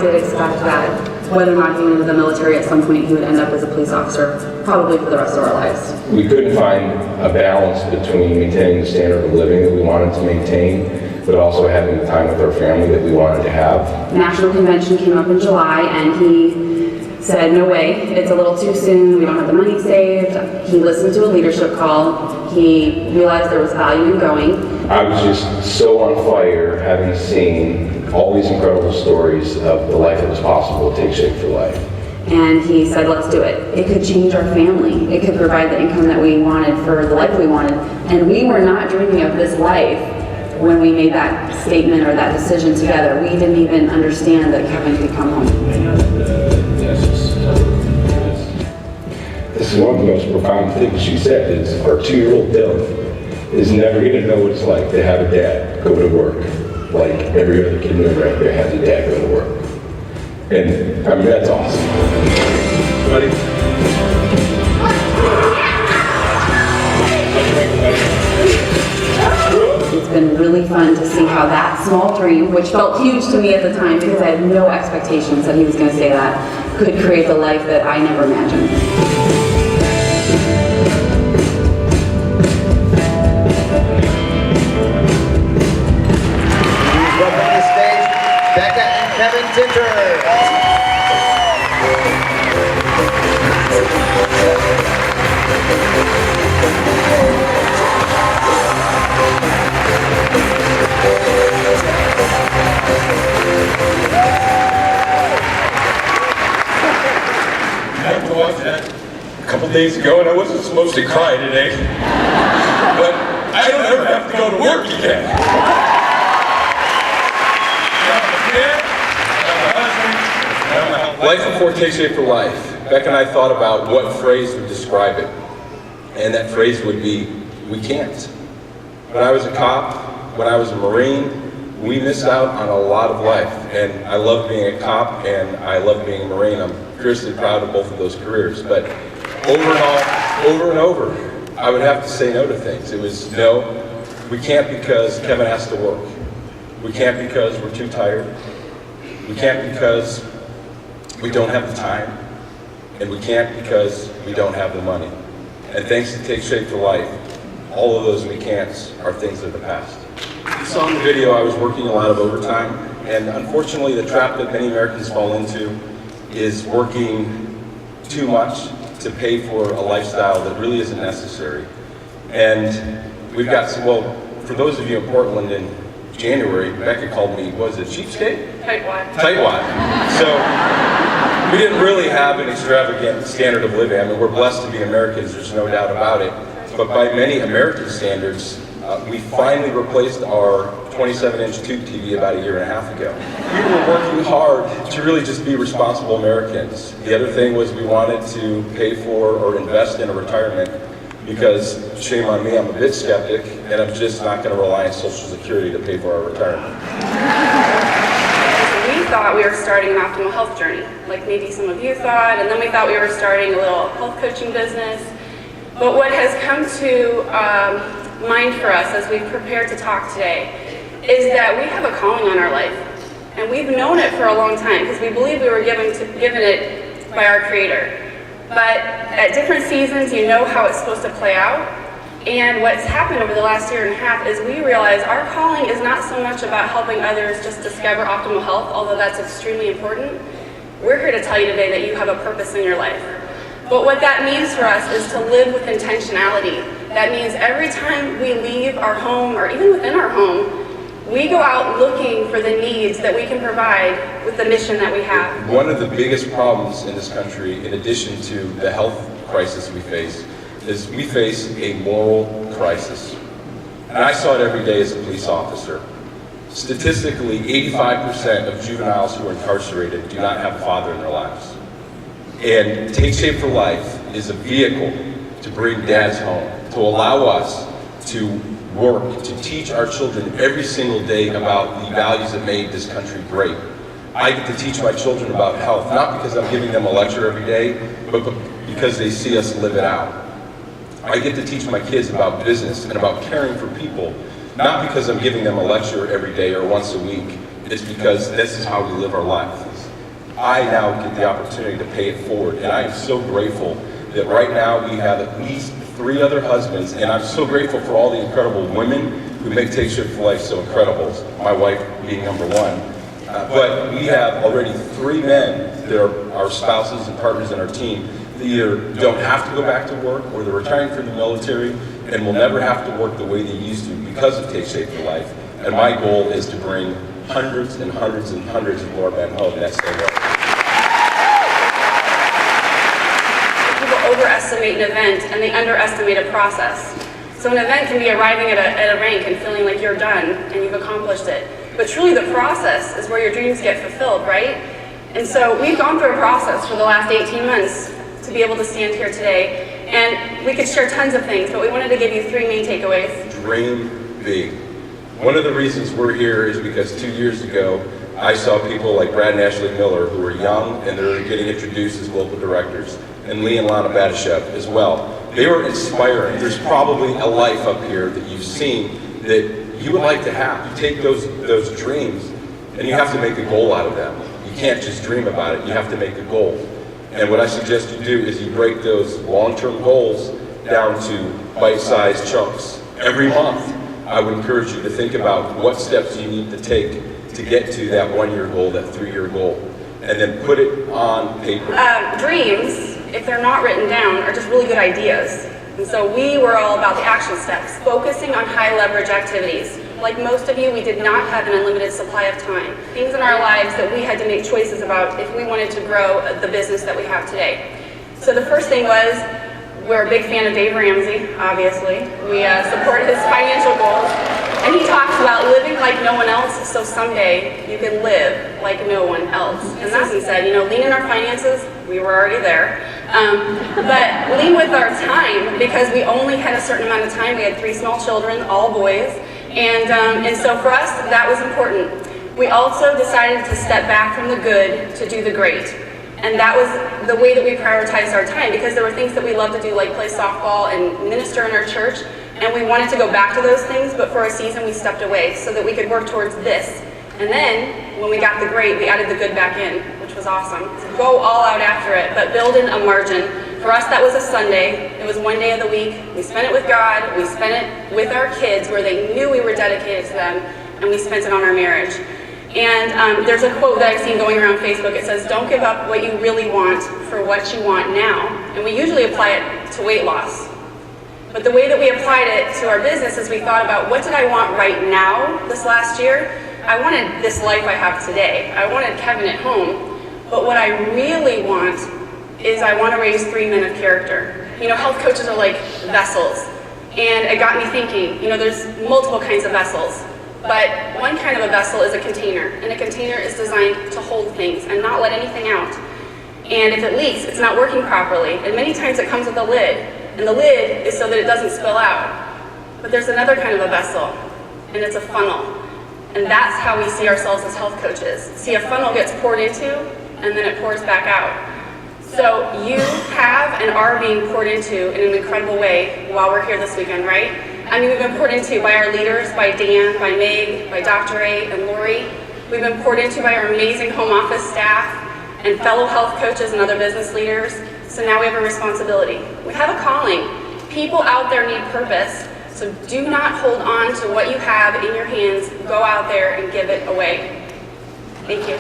did expect that whether or not he went into the military at some point, he would end up as a police officer, probably for the rest of our lives. We couldn't find a balance between maintaining the standard of living that we wanted to maintain, but also having the time with our family that we wanted to have. National convention came up in July, and he said, no way, it's a little too soon, we don't have the money saved. He listened to a leadership call. He realized there was value in going. I was just so on fire having seen all these incredible stories of the life that was possible to take shape for life. And he said, let's do it. It could change our family. It could provide the income that we wanted for the life we wanted. And we were not dreaming of this life when we made that statement or that decision together. We didn't even understand that Kevin could come home. This is one of the most profound things she said, is our 2-year-old Dylan is never going to know what it's like to have a dad go to work like every other kid in the right there has a dad go to work. And I mean, that's awesome. Buddy. It's been really fun to see how that small dream, which felt huge to me at the time because I had no expectations that he was going to say that, could create the life that I never imagined. Tinters. I have to watch that a couple days ago, and I wasn't supposed to cry today. But I don't ever have to go to work again. Life before Take Shape for Life. Beck and I thought about what phrase would describe it. And that phrase would be, we can't. When I was a cop, when I was a Marine, we missed out on a lot of life. And I love being a cop and I love being a Marine. I'm fiercely proud of both of those careers. But over and over, I would have to say no to things. It was no, we can't because Kevin has to work. We can't because we're too tired. We can't because we don't have the time, and we can't because we don't have the money. And thanks to Take Shape for Life, all of those we can'ts are things of the past. You saw in the video I was working a lot of overtime, and unfortunately the trap that many Americans fall into is working too much to pay for a lifestyle that really isn't necessary. And we've got some, well, for those of you in Portland in January, Becca called me, was it cheapskate? Tightwad. So we didn't really have an extravagant standard of living. I mean, we're blessed to be Americans, there's no doubt about it. But by many American standards, we finally replaced our 27-inch tube TV about 1.5 years ago. We were working hard to really just be responsible Americans. The other thing was we wanted to pay for or invest in a retirement because, shame on me, I'm a bit skeptic, and I'm just not going to rely on Social Security to pay for our retirement. We thought we were starting an optimal health journey, like maybe some of you thought, and then we thought we were starting a little health coaching business. But what has come to mind for us as we've prepared to talk today is that we have a calling on our life, and we've known it for a long time because we believe we were given it by our Creator. But at different seasons, you know how it's supposed to play out. And what's happened over the last 1.5 years is we realize our calling is not so much about helping others just discover optimal health, although that's extremely important. We're here to tell you today that you have a purpose in your life. But what that means for us is to live with intentionality. That means every time we leave our home, or even within our home, we go out looking for the needs that we can provide with the mission that we have. One of the biggest problems in this country, in addition to the health crisis we face, is we face a moral crisis. And I saw it every day as a police officer. Statistically, 85% of juveniles who are incarcerated do not have a father in their lives. And Take Shape for Life is a vehicle to bring dads home, to allow us to work, to teach our children every single day about the values that made this country great. I get to teach my children about health, not because I'm giving them a lecture every day, but because they see us live it out. I get to teach my kids about business and about caring for people, not because I'm giving them a lecture every day or once a week. It's because this is how we live our lives. I now get the opportunity to pay it forward. And I am so grateful that right now we have at least 3 other husbands, and I'm so grateful for all the incredible women who make Take Shape for Life so incredible, my wife being number 1. But we have already 3 men that are our spouses and partners in our team that either don't have to go back to work or they're retiring from the military and will never have to work the way they used to because of Take Shape for Life. And my goal is to bring hundreds and hundreds and hundreds of more men home that same way. Overestimate an event and they underestimate a process. So an event can be arriving at a rank and feeling like you're done and you've accomplished it. But truly the process is where your dreams get fulfilled, right? And so we've gone through a process for the last 18 months to be able to stand here today. And we could share tons of things, but we wanted to give you 3 main takeaways. Dream big. One of the reasons we're here is because 2 years ago, I saw people like Brad and Ashley Miller who were young and they're getting introduced as local directors, and Lee and Lana Badashev as well. They were inspiring. There's probably a life up here that you've seen that you would like to have. You take those dreams and you have to make a goal out of them. You can't just dream about it, you have to make a goal. And what I suggest you do is you break those long-term goals down to bite-sized chunks. Every month, I would encourage you to think about what steps you need to take to get to that 1-year goal, that 3-year goal, and then put it on paper. Dreams, if they're not written down, are just really good ideas. And so we were all about the action steps, focusing on high leverage activities. Like most of you, we did not have an unlimited supply of time. Things in our lives that we had to make choices about if we wanted to grow the business that we have today. So the first thing was, we're a big fan of Dave Ramsey, obviously. We support his financial goals. And he talks about living like no one else, so someday you can live like no one else. And Susan said, lean in our finances, we were already there. But lean with our time, because we only had a certain amount of time. We had 3 small children, all boys. And so for us, that was important. We also decided to step back from the good to do the great. And that was the way that we prioritized our time, because there were things that we loved to do, like play softball and minister in our church. And we wanted to go back to those things, but for a season we stepped away so that we could work towards this. And then, when we got the great, we added the good back in, which was awesome. So go all out after it, but build in a margin. For us, that was a Sunday. It was 1 day of the week. We spent it with God. We spent it with our kids, where they knew we were dedicated to them, and we spent it on our marriage. And there's a quote that I've seen going around Facebook. It says, "Don't give up what you really want for what you want now." And we usually apply it to weight loss. But the way that we applied it to our business is we thought about, what did I want right now this last year? I wanted this life I have today. I wanted Kevin at home. But what I really want is I want to raise 3 men of character. Health coaches are like vessels. And it got me thinking, there's multiple kinds of vessels. But one kind of a vessel is a container. And a container is designed to hold things and not let anything out. And if it leaks, it's not working properly. And many times it comes with a lid. And the lid is so that it doesn't spill out. But there's another kind of a vessel, and it's a funnel. And that's how we see ourselves as health coaches. See, a funnel gets poured into, and then it pours back out. So you have and are being poured into in an incredible way while we're here this weekend, right? I mean, we've been poured into by our leaders, by Dan, by Meg, by Dr. A, and Lori. We've been poured into by our amazing home office staff and fellow health coaches and other business leaders. So now we have a responsibility. We have a calling. People out there need purpose. So do not hold on to what you have in your hands. Go out there and give it away. Thank you.